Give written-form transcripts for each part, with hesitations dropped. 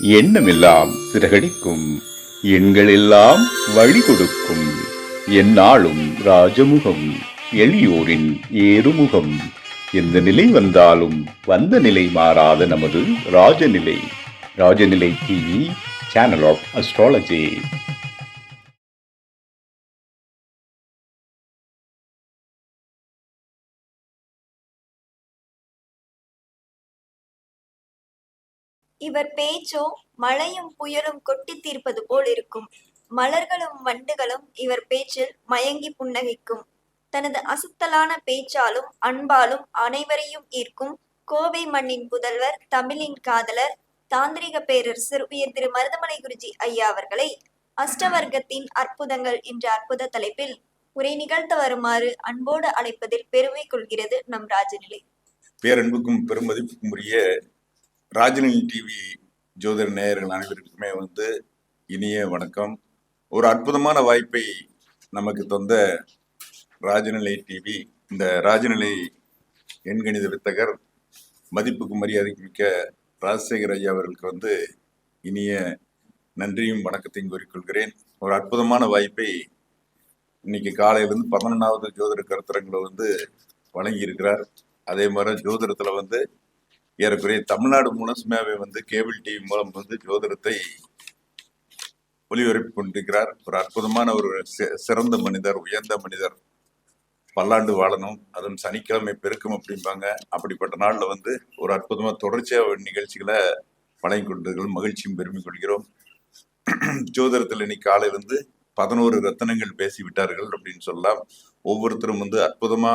எண்ணமெல்லாம் சிறகடிக்கும், எண்களெல்லாம் வழி கொடுக்கும், எந்நாளும் ராஜமுகம், எளியோரின் ஏறுமுகம். எந்த நிலை வந்தாலும் வந்த நிலை மாறாத நமது Rajanilai. Rajanilai TV, channel of astrology. இவர் பேச்சோ மழையும் புயலும் கொட்டி தீர்ப்பது போல் இருக்கும். மலர்களும் வண்டுகளும் இவர் பேச்சில் மயங்கி புன்னகைக்கும். தனது அசத்தலான பேச்சாலும் அன்பாலும் அனைவரையும் ஈர்க்கும் கோவை மண்ணின் புதல்வர், தமிழின் காதலர், தாந்திரிக பேரரசர் உயர் திரு மருதமலை குருஜி ஐயா அவர்களை அஷ்டவர்க்கத்தின் அற்புதங்கள் என்ற அற்புத தலைப்பில் உரை நிகழ்த்த வருமாறு அன்போடு அழைப்பதில் பெருமை கொள்கிறது நம் ராஜநிலை. பேரன்புக்கும் பெருமதிப்புக்கும் உரிய ராஜநிலை டிவி ஜோதிட நேயர்கள் அனைவருக்குமே இனிய வணக்கம். ஒரு அற்புதமான வாய்ப்பை நமக்கு தந்த ராஜநிலை டிவி, இந்த ராஜநிலை எண்கணித வித்தகர், மதிப்புக்கு மரியாதைக்கு மிக்க ராஜசேகர் ஐயா அவர்களுக்கு இனிய நன்றியும் வணக்கத்தையும் கூறிக்கொள்கிறேன். ஒரு அற்புதமான வாய்ப்பை இன்னைக்கு காலையிலிருந்து 11வது ஜோதிட கருத்தரங்களை வழங்கி இருக்கிறார். அதே மாதிரி ஜோதிடத்துல ஏறக்குறைய தமிழ்நாடு முழுசுமாவே கேபிள் டிவி மூலம் ஜோதிடத்தை ஒளிபரப்பி கொண்டிருக்கிறார். ஒரு அற்புதமான ஒரு சிறந்த மனிதர், உயர்ந்த மனிதர். பல்லாண்டு வாழணும், அதுவும் சனிக்கிழமை பெருக்கும் அப்படிம்பாங்க. அப்படிப்பட்ட நாள்ல ஒரு அற்புதமா தொடர்ச்சியா நிகழ்ச்சிகளை வழங்கி கொண்டிருக்கிறோம். மகிழ்ச்சியும் பெருமை கொள்கிறோம். ஜோதிடத்தில் இன்னைக்கு காலையிலிருந்து 11 ரத்தனங்கள் பேசி விட்டார்கள் அப்படின்னு சொல்லலாம். ஒவ்வொருத்தரும் அற்புதமா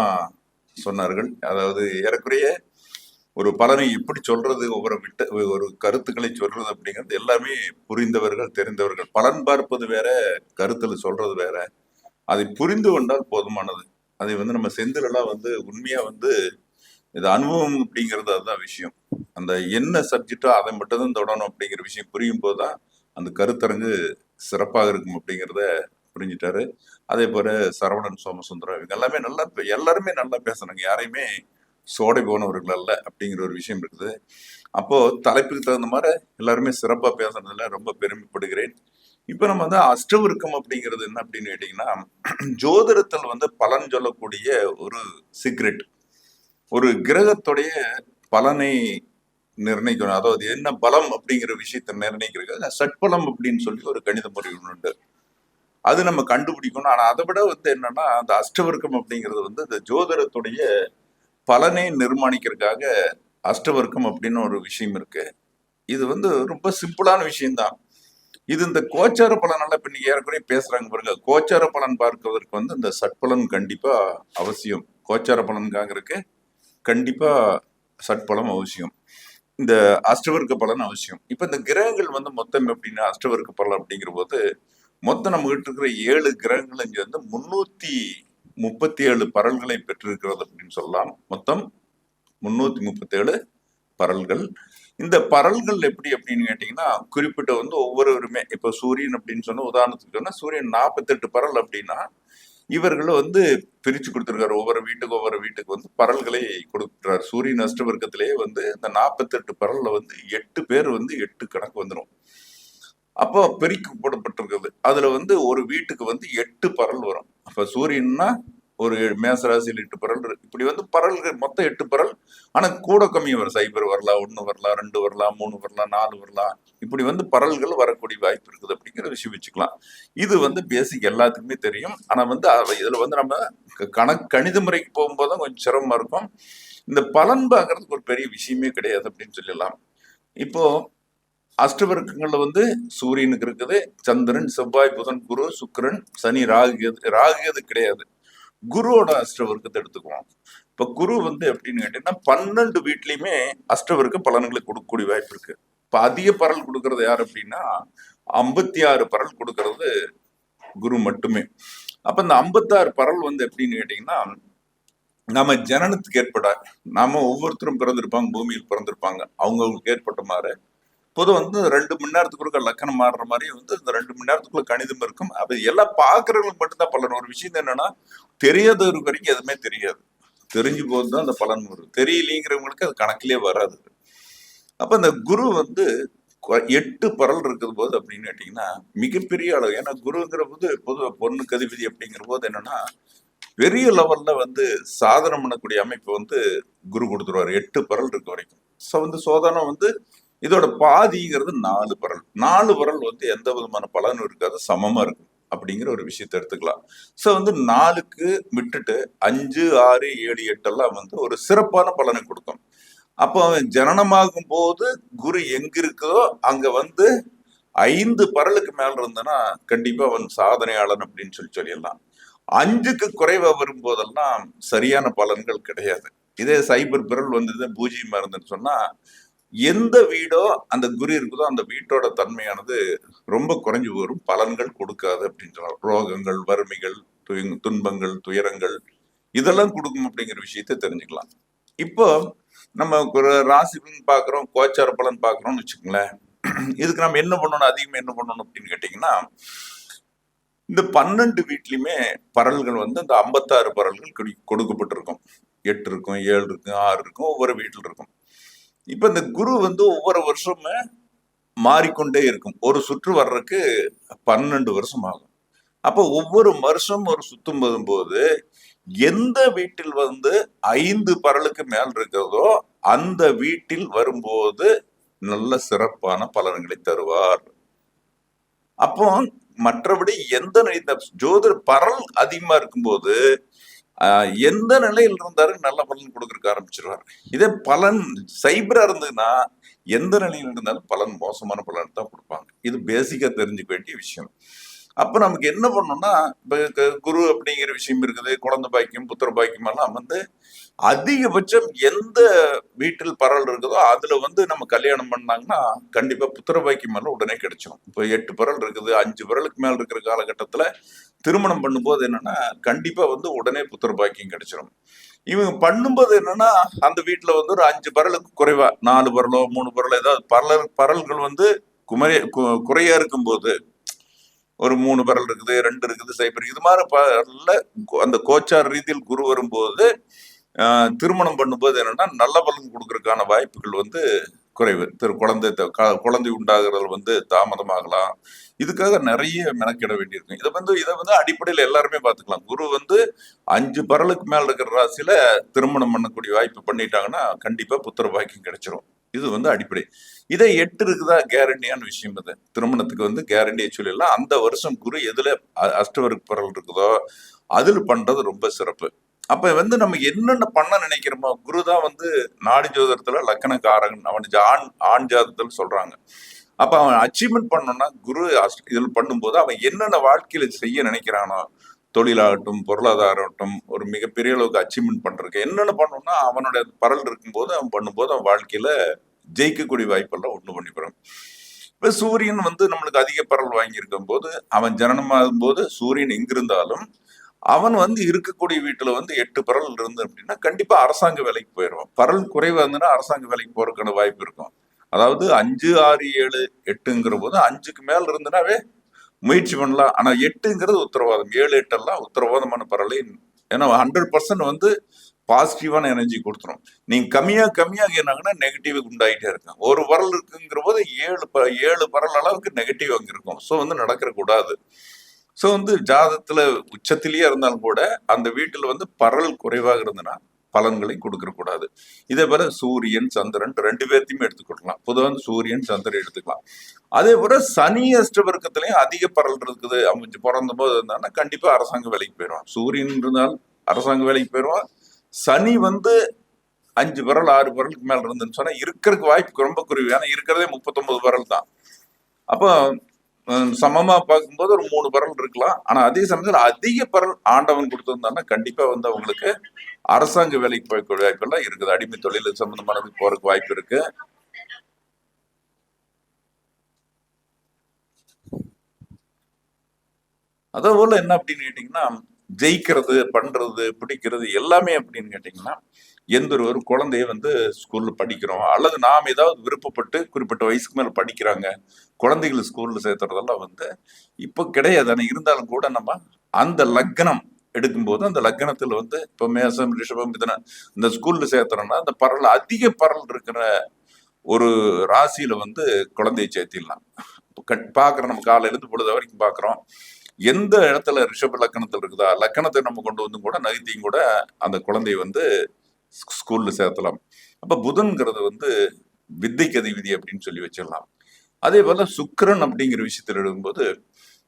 சொன்னார்கள். அதாவது ஏறக்குறைய ஒரு பலனை எப்படி சொல்றது, ஒரு கருத்துக்களை சொல்றது அப்படிங்கிறது எல்லாமே புரிந்தவர்கள், தெரிந்தவர்கள். பலன் பார்ப்பது வேற, கருத்துல சொல்றது வேற. அதை புரிந்து கொண்டால் போதுமானது. அதை நம்ம செந்திலெல்லாம் உண்மையா இது அனுபவம் அப்படிங்கிறது அதுதான் விஷயம். அந்த என்ன சப்ஜெக்டோ அதை மட்டும் தான் தொடணும் அப்படிங்கிற விஷயம் புரியும் போதுதான் அந்த கருத்தரங்கு சிறப்பாக இருக்கும் அப்படிங்கிறத புரிஞ்சுட்டாரு. அதே போல சரவணன், சோமசுந்தரம், இவங்க எல்லாருமே நல்லா பேசணுங்க. யாரையுமே சோடை போனவர்கள் அல்ல அப்படிங்கிற ஒரு விஷயம் இருக்குது. அப்போ தலைப்புக்கு தகுந்த மாதிரி எல்லாருமே சிறப்பா பேசுறதுல ரொம்ப பெருமைப்படுகிறேன். இப்ப நம்ம அஷ்டவர்க்கம் அப்படிங்கிறது என்ன அப்படின்னு கேட்டீங்கன்னா, ஜோதிடத்தில் பலன் சொல்லக்கூடிய ஒரு சீக்ரெட். ஒரு கிரகத்துடைய பலனை நிர்ணயிக்கணும். அதாவது என்ன பலம் அப்படிங்கிற விஷயத்தை நிர்ணயிக்கிறது சட்பலம் அப்படின்னு சொல்லி ஒரு கணித முறை உண்டு. அது நம்ம கண்டுபிடிக்கணும். ஆனா அதை விட என்னன்னா, அந்த அஷ்டவர்க்கம் அப்படிங்கிறது இந்த ஜோதிடத்துடைய பலனை நிர்மாணிக்கிறதுக்காக அஷ்டவர்க்கம் அப்படின்னு ஒரு விஷயம் இருக்கு. இது ரொம்ப சிம்பிளான விஷயம்தான். இது இந்த கோச்சார பலனால இப்ப நீங்க ஏற்கனவே பேசுறாங்க பாருங்க. கோச்சார பலன் பார்க்கிறதுக்கு இந்த சட்பலன் கண்டிப்பா அவசியம். கோச்சார பலனுக்காக கண்டிப்பா சட்பலம் அவசியம். இந்த அஷ்டவர்க்க பலன் அவசியம். இப்ப இந்த கிரகங்கள் மொத்தம் எப்படின்னா, அஷ்டவர்க்க பலன் அப்படிங்கிற போது மொத்தம் நம்ம கிட்ட இருக்கிற 7 கிரகங்கள் இங்க 337 பரல்களை பெற்றிருக்கிறது அப்படின்னு சொல்லலாம். மொத்தம் 337 பரல்கள். இந்த பரல்கள் எப்படி அப்படின்னு கேட்டீங்கன்னா, குறிப்பிட்ட ஒவ்வொருவருமே, இப்ப சூரியன் அப்படின்னு சொன்னா, உதாரணத்துக்கு சொன்னா சூரியன் 48 பரல் அப்படின்னா, இவர்கள் பிரிச்சு கொடுத்திருக்காரு. ஒவ்வொரு வீட்டுக்கு பரல்களை கொடுக்கிறார். சூரியன் அஷ்டவர்க்கத்திலேயே இந்த 48 பரல்ல 8 பேர் 8 கணக்கு வந்துடும். அப்போ பெருக்கி போடப்பட்டிருக்கிறது. அதுல ஒரு வீட்டுக்கு 8 பரல் வரும். அப்ப சூரியன்னா ஒரு மேசராசியில் 8 பரல், இப்படி பரல்கள் மொத்தம் 8 பரல். ஆனா கூட கம்மியும் வரும். 0 வரலாம், 1 வரலாம், 2 வரலாம், 3 வரலாம், 4 வரலாம். இப்படி பரல்கள் வரக்கூடிய வாய்ப்பு இருக்குது அப்படிங்கிற விஷயம் வச்சுக்கலாம். இது பேசிக் எல்லாத்துக்குமே தெரியும். ஆனா இதுல நம்ம கணித முறைக்கு போகும்போது கொஞ்சம் சிரமமா இருக்கும். இந்த பலன் பார்க்கறதுக்கு ஒரு பெரிய விஷயமே கிடையாது அப்படின்னு சொல்லலாம். இப்போ அஷ்டவர்க்கங்கள்ல சூரியனுக்கு இருக்குது, சந்திரன், செவ்வாய், புதன், குரு, சுக்கிரன், சனி, ராகு கிடையாது. குருவோட அஷ்டவர்க்கத்தை எடுத்துக்குவோம். இப்ப குரு எப்படின்னு கேட்டீங்கன்னா, 12 வீட்லயுமே அஷ்டவர்க்க பலன்களை கொடுக்கக்கூடிய வாய்ப்பு இருக்கு. இப்ப அதிக பரல் கொடுக்கறது யாரு அப்படின்னா, 56 பரல் கொடுக்கறது குரு மட்டுமே. அப்ப இந்த 56 பரல் எப்படின்னு கேட்டீங்கன்னா, நம்ம ஜனனத்துக்கு ஏற்பட, நாம ஒவ்வொருத்தரும் பிறந்திருப்பாங்க, பூமியில் பிறந்திருப்பாங்க. அவங்களுக்கு ஏற்பட்ட மாதிரி பொதுவாக 2 மணி நேரத்துக்கு ஒரு லக்கணம் மாறுற மாதிரி இந்த 2 மணி நேரத்துக்குள்ள கணிதம் இருக்கும். அது எல்லாம் பாக்குறவங்களுக்கு மட்டும்தான் பலன். ஒரு விஷயம் என்னன்னா, தெரியாதவரு வரைக்கும் எதுவுமே தெரியாது. தெரிஞ்சு போதுதான் அந்த பலன் வரும். தெரியலங்கிறவங்களுக்கு அது கணக்கிலே வராது. அப்ப இந்த குரு 8 பரல் இருக்கிற போது அப்படின்னு கேட்டீங்கன்னா மிகப்பெரிய அளவு. ஏன்னா குருங்கிற போது பொதுவா பொண்ணுக்கு அதிபதி அப்படிங்கிற போது என்னன்னா பெரிய லெவல்ல வந்து சாதனை பண்ணக்கூடிய அமைப்பு வந்து குரு கொடுத்துருவாரு 8 பரல் இருக்க வரைக்கும். ஸோ வந்து சோதனம் வந்து இதோட பாதிங்கிறது 4 பரல். 4 பரல் வந்து எந்த விதமான பலனும் இருக்காது, சமமா இருக்கும் அப்படிங்கிற ஒரு விஷயத்தை எடுத்துக்கலாம். ஸோ வந்து 4க்கு விட்டுட்டு 5, 6, 7, 8 எல்லாம் வந்து ஒரு சிறப்பான பலனை கொடுக்கும். அப்போ அவன் ஜனனமாகும் போது குரு எங்க இருக்குதோ அங்க வந்து 5 பரலுக்கு மேல இருந்தனா கண்டிப்பா அவன் சாதனையாளன் அப்படின்னு சொல்லிடலாம். 5க்கு குறைவா வரும்போதெல்லாம் சரியான பலன்கள் கிடையாது. இதே சைபர் பிறல் வந்தது பூஜ்ஜியமா இருந்துன்னு சொன்னா எந்த வீடோ அந்த குரு இருக்குதோ அந்த வீட்டோட தன்மையானது ரொம்ப குறைஞ்சு வரும், பலன்கள் கொடுக்காது அப்படின்னு சொல்லலாம். ரோகங்கள், வறுமைகள், துன்பங்கள், துயரங்கள் இதெல்லாம் கொடுக்கும் அப்படிங்கிற விஷயத்த தெரிஞ்சுக்கலாம். இப்போ நம்ம ஒரு ராசி பலன் பாக்குறோம், கோச்சார பலன் பாக்குறோம்னு வச்சுக்கோங்களேன். இதுக்கு நம்ம என்ன பண்ணணும், அதிகமா என்ன பண்ணணும் அப்படின்னு கேட்டீங்கன்னா இந்த 12 வீட்லயுமே பரல்கள் வந்து இந்த 56 பரல்கள் கொடுக்கப்பட்டிருக்கும். 8 இருக்கும், 7 இருக்கும், 6 இருக்கும், ஒவ்வொரு வீட்டில் இருக்கும். இப்ப இந்த குரு வந்து ஒவ்வொரு வருஷமே மாறிக்கொண்டே இருக்கும். ஒரு சுற்று வர்றதுக்கு 12 வருஷம் ஆகும். அப்போ ஒவ்வொரு வருஷம் ஒரு சுத்தும் போது எந்த வீட்டில் வந்து 5 பரலுக்கு மேல் இருக்கிறதோ அந்த வீட்டில் வரும்போது நல்ல சிறப்பான பலன்களை தருவார். அப்போ மற்றபடி இந்த ஜோதிட பரல் அதிகமா இருக்கும்போது எந்த நிலையில் இருந்தாலும் நல்ல பலன் கொடுக்கறதுக்கு ஆரம்பிச்சிருவாரு. இதே பலன் சைபரா இருந்ததுன்னா எந்த நிலையில் இருந்தாலும் பலன் மோசமான பலன் தான் கொடுப்பாங்க. இது பேசிக்கா தெரிஞ்சுக்க வேண்டிய விஷயம். அப்ப நமக்கு என்ன பண்ணணும்னா குரு அப்படிங்கிற விஷயம் இருக்குது, குழந்தை பாக்கியம், புத்திர பாக்கியம் எல்லாம் வந்து அதிகபட்சம் எந்த வீட்டில் பரல் இருக்குதோ அதுல வந்து நம்ம கல்யாணம் பண்ணாங்கன்னா கண்டிப்பா புத்திர பாக்கியம் எல்லாம் உடனே கிடைச்சிடும். இப்போ 8 பரல் இருக்குது, 5 பரலுக்கு மேல இருக்கிற காலகட்டத்துல திருமணம் பண்ணும்போது என்னன்னா கண்டிப்பா வந்து உடனே புத்திர பாக்கியம் கிடைச்சிடும். இவங்க பண்ணும்போது என்னன்னா அந்த வீட்டுல வந்து ஒரு 5 பரலுக்கு குறைவா 4 பரலோ 3 பரலோ ஏதாவது பரல்கள் வந்து குறையா இருக்கும்போது ஒரு 3 பரல் இருக்குது, 2 இருக்குது, சைபர் இது மாதிரி பரல்ல அந்த கோச்சார் ரீதியில் குரு வரும்போது திருமணம் பண்ணும்போது என்னன்னா நல்ல பலன் கொடுக்கறதுக்கான வாய்ப்புகள் வந்து குறைவு. குழந்தை உண்டாகிறது வந்து தாமதமாகலாம். இதுக்காக நிறைய மெனக்கிட வேண்டியிருக்கும். இதை வந்து அடிப்படையில் எல்லாருமே பார்த்துக்கலாம். குரு வந்து 5 பரலுக்கு மேல இருக்கிற ராசியில திருமணம் பண்ணக்கூடிய வாய்ப்பு பண்ணிட்டாங்கன்னா கண்டிப்பா புத்திர பாக்கியம் கிடைச்சிரும். இது வந்து அடிப்படை. இதே 8 இருக்குதா கேரண்டியான விஷயம். அது திருமணத்துக்கு வந்து கேரண்டியை சொல்லிடலாம். அந்த வருஷம் குரு எதுல அஷ்டவர்க்க பரல் இருக்குதோ அதுல பண்றது ரொம்ப சிறப்பு. அப்ப வந்து நம்ம என்னென்ன பண்ண நினைக்கிறோமோ, குருதான் வந்து நாடி ஜோதிடத்துல லக்கணக்காரன், அவன் ஆண் ஜாதகத்தில் சொல்றாங்க. அப்ப அவன் அச்சீவ்மெண்ட் பண்ணணும்னா குரு இதில் பண்ணும்போது அவன் என்னென்ன வாழ்க்கையில செய்ய நினைக்கிறானோ, தொழிலாகட்டும், பொருளாதாரட்டும், ஒரு மிகப்பெரிய அளவுக்கு அச்சீவ்மெண்ட் பண்றதுக்கு என்னென்ன பண்ணணும்னா அவனுடைய பரல் இருக்கும்போது அவன் பண்ணும்போது அவன் வாழ்க்கையில ஜெயிக்கக்கூடிய வாய்ப்பெல்லாம் ஒண்ணு பண்ணிக்கிறோம். இப்ப சூரியன் வந்து நம்மளுக்கு அதிக பரல் வாங்கி இருக்கும் போது அவன் ஜனனமாகும் போது சூரியன் எங்கிருந்தாலும் அவன் வந்து இருக்கக்கூடிய வீட்டுல வந்து 8 பரல் இருந்து அப்படின்னா கண்டிப்பா அரசாங்க வேலைக்கு போயிடுவான். பரல் குறைவா இருந்ததுன்னா அரசாங்க வேலைக்கு போறதுக்கான வாய்ப்பு இருக்கும். அதாவது 5, 6, 7, 8ங்கிற போது 5க்கு மேல இருந்துனாவே முயற்சி பண்ணலாம். ஆனா 8ங்கிறது உத்தரவாதம், 7, 8 எல்லாம் உத்தரவாதமான பரலை. ஏன்னா 100% வந்து பாசிட்டிவான எனர்ஜி கொடுத்துரும். நீங்க கம்மியா என்னாங்கன்னா நெகட்டிவ் உண்டாயிட்டே இருக்கும். ஒரு பரல் இருக்குங்கிற போது 7 பரல் அளவுக்கு நெகட்டிவ் அங்க இருக்கும். ஸோ வந்து நடக்கிற கூடாது. ஸோ வந்து ஜாதகத்துல உச்சத்திலேயே இருந்தாலும் கூட அந்த வீட்டுல வந்து பரல் குறைவாக இருந்ததுன்னா பலன்களை கொடுக்க கூடாது. இதே போல சூரியன், சந்திரன் 2 பேர்த்தையுமே எடுத்துக்கொள்ளலாம். பொதுவாக சூரியன், சந்திரன் எடுத்துக்கலாம். அதே போல சனி அஷ்டவர்க்கத்திலையும் அதிக பரல் இருக்குது அமைஞ்சு பிறந்த போது இருந்தாங்கன்னா கண்டிப்பா அரசாங்க வேலைக்கு போயிடுவான். சூரியன் இருந்தால் அரசாங்க வேலைக்கு போயிடுவான். சனி வந்து 5 பரல் 6 பரலுக்கு மேல இருந்துன்னு சொன்னா இருக்கிறதுக்கு வாய்ப்பு ரொம்ப குறைவு. ஏன்னா இருக்கிறதே 39 பரல் தான். அப்போ சமமா பார்க்கும்போது ஒரு 3 பரல் இருக்கலாம். ஆனா அதே சமயத்துல அதிக பரல் ஆண்டவன் கொடுத்திருந்தான்னா கண்டிப்பா வந்து அவங்களுக்கு அரசாங்க வேலைக்கு போகக்கூடிய வாய்ப்பெல்லாம் இருக்குது. அடிமை தொழில் சம்பந்தமானதுக்கு போறதுக்கு வாய்ப்பு இருக்கு. அதே போல என்ன அப்படின்னு கேட்டீங்கன்னா ஜெயிக்கிறது, பண்றது, பிடிக்கிறது எல்லாமே அப்படின்னு கேட்டீங்கன்னா எந்த ஒரு குழந்தைய வந்து ஸ்கூல்ல படிக்கிறோம் அல்லது நாம் ஏதாவது விருப்பப்பட்டு குறிப்பிட்ட வயசுக்கு மேல படிக்கிறாங்க குழந்தைகள் ஸ்கூல்ல சேர்த்துறதெல்லாம் வந்து இப்போ கிடையாது. ஆனா இருந்தாலும் கூட நம்ம அந்த லக்னம் எடுக்கும்போது அந்த லக்னத்துல வந்து இப்போ மேசம், ரிஷபம், இந்த ஸ்கூல்ல சேர்த்துறோம்னா அந்த அதிக பரல் இருக்கிற ஒரு ராசியில வந்து குழந்தையை சேர்த்திடலாம். பாக்குறோம், நம்ம காலையில இருந்து பொழுது வரைக்கும் பாக்குறோம். எந்த இடத்துல ரிஷப லக்கணத்தில் இருக்குதா, லக்கணத்தை நம்ம கொண்டு வந்து கூட நகர்த்தியும் கூட அந்த குழந்தையை வந்து ஸ்கூல்ல சேர்த்தலாம். அப்ப புதன்கிறது வந்து வித்தைக்கு அதிபதி அப்படின்னு சொல்லி வச்சிடலாம். அதே போல சுக்கிரன் அப்படிங்கிற விஷயத்துல எடுக்கும்போது,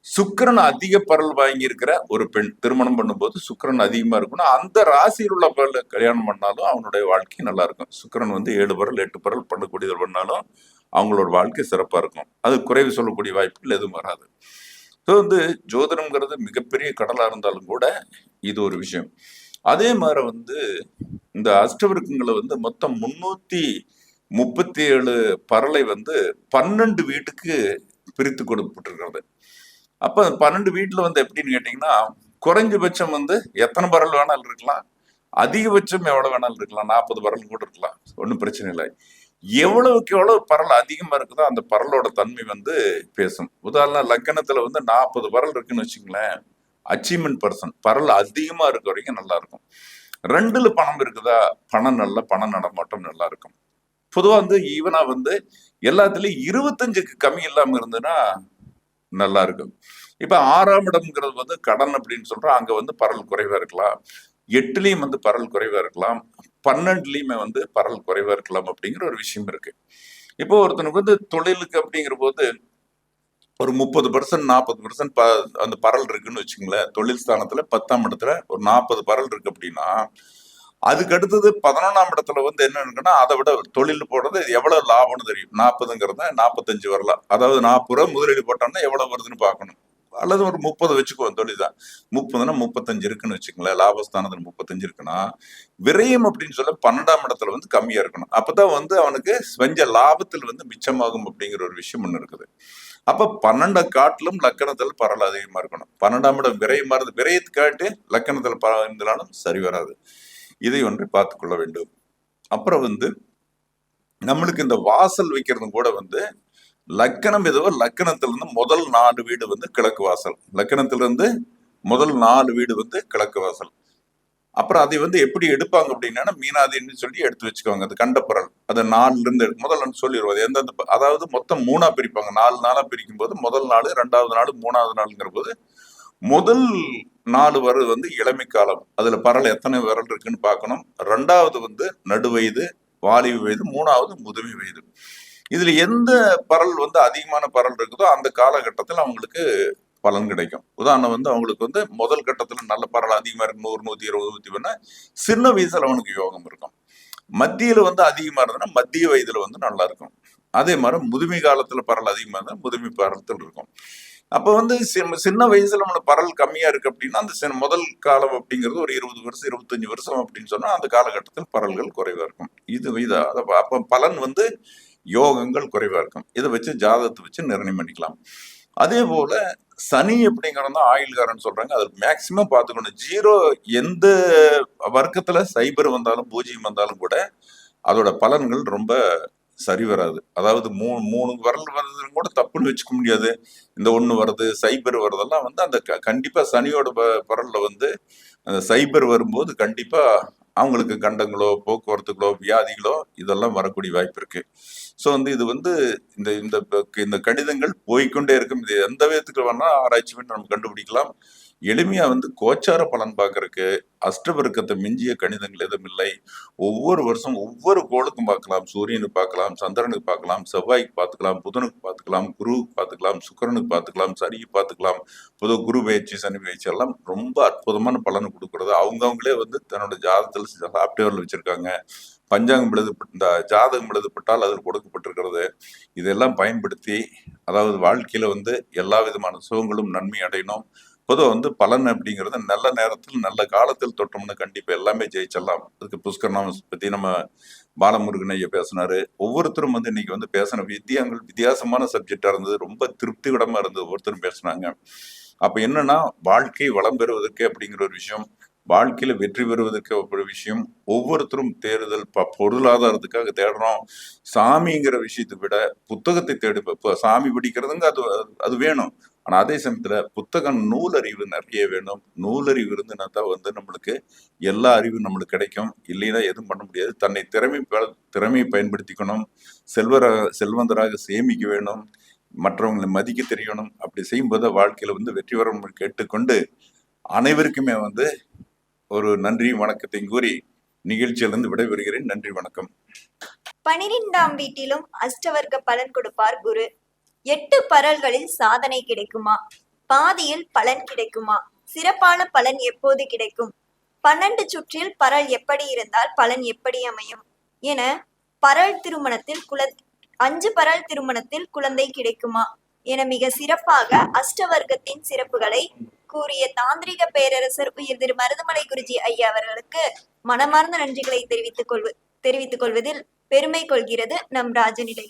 சுக்கிரன் அதிக பரல் வாங்கி இருக்கிற ஒரு பெண் திருமணம் பண்ணும்போது சுக்கிரன் அதிகமா இருக்கணும். அந்த ராசியில் உள்ள பரல் கல்யாணம் பண்ணாலும் அவனுடைய வாழ்க்கை நல்லா இருக்கும். சுக்கிரன் வந்து 7 பரல் 8 பரல் பண்ணக்கூடியது பண்ணாலும் அவங்களோட வாழ்க்கை சிறப்பா இருக்கும். அது குறைவு சொல்லக்கூடிய வாய்ப்புகள் எதுவும் வராது. ஸோ வந்து ஜோதிடம்ங்கிறது மிகப்பெரிய கடலா இருந்தாலும் கூட இது ஒரு விஷயம். அதே மாதிரி வந்து இந்த அஷ்டவர்க்கங்களை வந்து மொத்தம் 337 பரலை வந்து 12 வீட்டுக்கு பிரித்து கொடுக்கப்பட்டிருக்கிறது. அப்ப 12 வீட்டுல வந்து எப்படின்னு கேட்டீங்கன்னா, குறைஞ்சபட்சம் வந்து எத்தனை பரல் வேணாலும் இருக்கலாம், அதிகபட்சம் எவ்வளவு வேணாலும் இருக்கலாம், 40 பரல் கூட இருக்கலாம், ஒன்றும் பிரச்சனை இல்லை. எவ்வளவுக்கு எவ்வளவு பரல் அதிகமா இருக்குதோ அந்த பரலோட தன்மை வந்து பேசும். உதாரணம், லக்கணத்துல வந்து 40 பரல் இருக்குன்னு வச்சுங்களேன், அச்சீவ்மெண்ட் பர்சன் பரல் அதிகமா இருக்க வரைக்கும் நல்லா இருக்கும். 2ல பணம் இருக்குதா, பணம் நல்ல பண நடமாட்டம் நல்லா இருக்கும். பொதுவா வந்து ஈவனா வந்து எல்லாத்துலயும் 25க்கு கம்மி இல்லாம இருந்ததுன்னா நல்லா இருக்கும். இப்ப 6ஆம் இடம்ங்கிறது வந்து கடன் அப்படின்னு சொல்றோம். அங்க வந்து பரல் குறைவா இருக்கலாம். 8லயும் வந்து பரல் குறைவா இருக்கலாம். 12லயுமே வந்து பரல் குறைவா இருக்கலாம் அப்படிங்கிற ஒரு விஷயம் இருக்கு. இப்போ ஒருத்தனுக்கு வந்து தொழிலுக்கு அப்படிங்கிற போது ஒரு 30% 40% அந்த பரல் இருக்குன்னு வச்சுங்களேன். தொழில் ஸ்தானத்துல 10ஆம் இடத்துல ஒரு 40 பரல் இருக்கு அப்படின்னா, அதுக்கு அடுத்தது 11ஆம் இடத்துல வந்து என்ன இருக்குன்னா, அதை விட தொழில் போடுறது எவ்வளவு லாபம்னு தெரியும். 40ங்கிறத 45 வரலாம். அதாவது 40 ரூபா முதலீடு போட்டோம்னா எவ்வளவு வருதுன்னு பார்க்கணும். அல்லது ஒரு 30 வச்சுக்குவோம், தொழில் தான். 30னா 35 இருக்குன்னு வச்சுங்களேன். லாபஸ்தானத்துல 35 இருக்குன்னா, விரயம் அப்படின்னு சொல்ல 12ஆம் இடத்துல வந்து கம்மியா இருக்கணும். அப்பதான் வந்து அவனுக்கு செஞ்ச லாபத்தில் வந்து மிச்சமாகும் அப்படிங்கிற ஒரு விஷயம் ஒண்ணு இருக்குது. அப்ப 12 காட்டிலும் லக்கணத்துல பரல் அதிகமா இருக்கணும். 12ஆம் இடம் விரயமா இருந்து விரயத்தை காட்டி லக்கணத்துல இருந்தாலும் சரி வராது. இதை ஒன்றை பார்த்துக் கொள்ள வேண்டும். அப்புறம் வந்து நம்மளுக்கு இந்த வாசல் வைக்கிறது கூட வந்து லக்கணம் எதுவோ லக்கணத்திலிருந்து முதல் 4 வீடு வந்து கிழக்கு வாசல். லக்கணத்திலிருந்து முதல் 4 வீடு வந்து கிழக்கு வாசல். அப்புறம் அதை வந்து எப்படி எடுப்பாங்க அப்படின்னா, மீனாதின்னு சொல்லி எடுத்து வச்சுக்குவாங்க. அது கண்டப்பரல். அது 4ல இருந்து முதல்ல சொல்லிடுவோம். எந்தெந்த அதாவது மொத்தம் 3ஆ பிரிப்பாங்க. 4 நாளா பிரிக்கும் போது முதல் நாள், 2வது நாள், 3வது நாளுங்கிற போது முதல் 4 வரல் வந்து இளமை காலம். அதுல பரல் எத்தனை விரல் இருக்குன்னு பார்க்கணும். 2வது வந்து நடுவயது, வாலிப வயது, 3வது முதுமை வயது. இதுல எந்த பரல் வந்து அதிகமான பரல் இருக்குதோ அந்த காலகட்டத்தில் அவங்களுக்கு பலன் கிடைக்கும். உதாரணம் வந்து அவங்களுக்கு வந்து முதல் கட்டத்துல நல்ல பரல் அதிகமா இருக்கு, 100, 120, 150, சின்ன வயசுல அவனுக்கு யோகம் இருக்கும். மத்தியில வந்து அதிகமா இருந்ததுன்னா மத்திய வயதுல வந்து நல்லா இருக்கும். அதே மாதிரி முதுமை காலத்துல பரல் அதிகமா இருந்தா முதுமை பரலத்தில் இருக்கும். அப்ப வந்து சின்ன வயசுல நம்மளுக்கு பரல் கம்மியா இருக்கு அப்படின்னா அந்த முதல் காலம் அப்படிங்கிறது ஒரு 20 வருஷம் 25 வருஷம் அப்படின்னு சொன்னா அந்த காலகட்டத்தில் பரல்கள் குறைவா இருக்கும். இது அப்ப பலன் வந்து யோகங்கள் குறைவா இருக்கும். இதை வச்சு ஜாதகத்தை வச்சு நிர்ணயம் பண்ணிக்கலாம். அதே போல சனி அப்படிங்கிறது தான் ஆயுள்காரன் சொல்றாங்க. அது மேக்சிமம் பார்த்துக்கணும். 0 எந்த வர்க்கத்துல சைபர் வந்தாலும் பூஜ்ஜியம் வந்தாலும் கூட அதோட பலன்கள் ரொம்ப சரி வராது. அதாவது 3 வரல் வர்றதுன்னு கூட தப்புன்னு வச்சுக்க முடியாது. இந்த 1 வருது, சைபர் வருதெல்லாம் வந்து அந்த கண்டிப்பா சனியோட பரல்ல வந்து அந்த சைபர் வரும்போது கண்டிப்பா அவங்களுக்கு கண்டங்களோ, போக்குவரத்துகளோ, வியாதிகளோ இதெல்லாம் வரக்கூடிய வாய்ப்பு இருக்கு. ஸோ வந்து இது வந்து இந்த இந்த இந்த கணிதங்கள் போய்க்கொண்டே இருக்கும். இது எந்த விதத்துக்கு வேணா ஆராய்ச்சி பண்ணி நம்ம கண்டுபிடிக்கலாம். எளிமையா வந்து கோச்சார பலன் பார்க்கறதுக்கு அஷ்டவர்க்கத்தை மிஞ்சிய கணிதங்கள் எதுவும் இல்லை. ஒவ்வொரு வருஷம் ஒவ்வொரு கோளுக்கும் பார்க்கலாம். சூரியனுக்கு பார்க்கலாம், சந்திரனுக்கு பார்க்கலாம், செவ்வாய்க்கு பார்த்துக்கலாம், புதனுக்கு பார்த்துக்கலாம், குருவுக்கு பார்த்துக்கலாம், சுக்கிரனுக்கு பார்த்துக்கலாம், சனிக்கு பார்த்துக்கலாம். பொதுவாக குரு பயிற்சி, சனி பயிற்சி எல்லாம் ரொம்ப அற்புதமான பலன் கொடுக்கறது. அவங்கவுங்களே வந்து தன்னோட ஜாதகத்தில் சாப்ட்வேர்ல வச்சிருக்காங்க. பஞ்சாங்கம் இந்த ஜாதகம் எழுதப்பட்டால் அதில் கொடுக்கப்பட்டிருக்கிறது. இதெல்லாம் பயன்படுத்தி அதாவது வாழ்க்கையில வந்து எல்லா விதமான சுகங்களும் நன்மை அடையணும். பொதுவாக வந்து பலன் அப்படிங்கிறது நல்ல நேரத்தில் நல்ல காலத்தில் தொட்டோம்னா கண்டிப்பா எல்லாமே ஜெயிச்சிடலாம். அதுக்கு புஷ்கரநாம பத்தி நம்ம பாலமுருகன் ஐயா பேசினாரு. ஒவ்வொருத்தரும் வந்து இன்னைக்கு வந்து பேசின வித்தியாசமான சப்ஜெக்டா இருந்தது. ரொம்ப திருப்திகரமா இருந்தது. ஒவ்வொருத்தரும் பேசினாங்க. அப்ப என்னன்னா வாழ்க்கை வளம் பெறுவதற்கு அப்படிங்கிற ஒரு விஷயம் வாழ்க்கையில வெற்றி பெறுவதற்கு ஒரு விஷயம். ஒவ்வொருத்தரும் தேடுதல் பொருளாதாரத்துக்காக தேடுறோம். சாமிங்கிற விஷயத்தை விட புத்தகத்தை தேடு. இப்ப சாமி பிடிக்கிறதுங்க அது அது வேணும். ஆனா அதே சமயத்துல புத்தகம் நூலறிவு நிறைய வேணும். நூலறிவு இருந்துன்னா தான் நம்மளுக்கு எல்லா அறிவும் நம்மளுக்கு கிடைக்கும். இல்லைன்னா எதுவும் பண்ண முடியாது. தன்னை திறமையை பயன்படுத்திக்கணும். செல்வந்தராக சேமிக்க வேணும். மற்றவங்களை மதிக்க தெரியணும். அப்படி செய்யும்போது வாழ்க்கையில வெற்றி வர கேட்டுக்கொண்டு அனைவருக்குமே ஒரு நன்றி வணக்கத்தையும் கூறி நிகழ்ச்சியிலிருந்து விடைபெறுகிறேன். நன்றி வணக்கம். 12ஆம் வீட்டிலும் அஷ்டவர்க்க பலன் கொடுப்பார் குரு. 8 பரல்களில் சாதனை கிடைக்குமா? பாதியில் பலன் கிடைக்குமா? சிறப்பான பலன் எப்போது கிடைக்கும்? 12 சுற்றில் பரல் எப்படி இருந்தால் பலன் எப்படி அமையும் என 5 பரல் திருமணத்தில் குழந்தை கிடைக்குமா என மிக சிறப்பாக அஷ்டவர்க்கத்தின் சிறப்புகளை கூறிய தாந்திரிக பேரரசர் உயர் திரு மருதமலை குருஜி ஐயா அவர்களுக்கு மனமார்ந்த நன்றிகளை தெரிவித்துக் கொள்வதில் பெருமை கொள்கிறது நம் ராஜநிலை.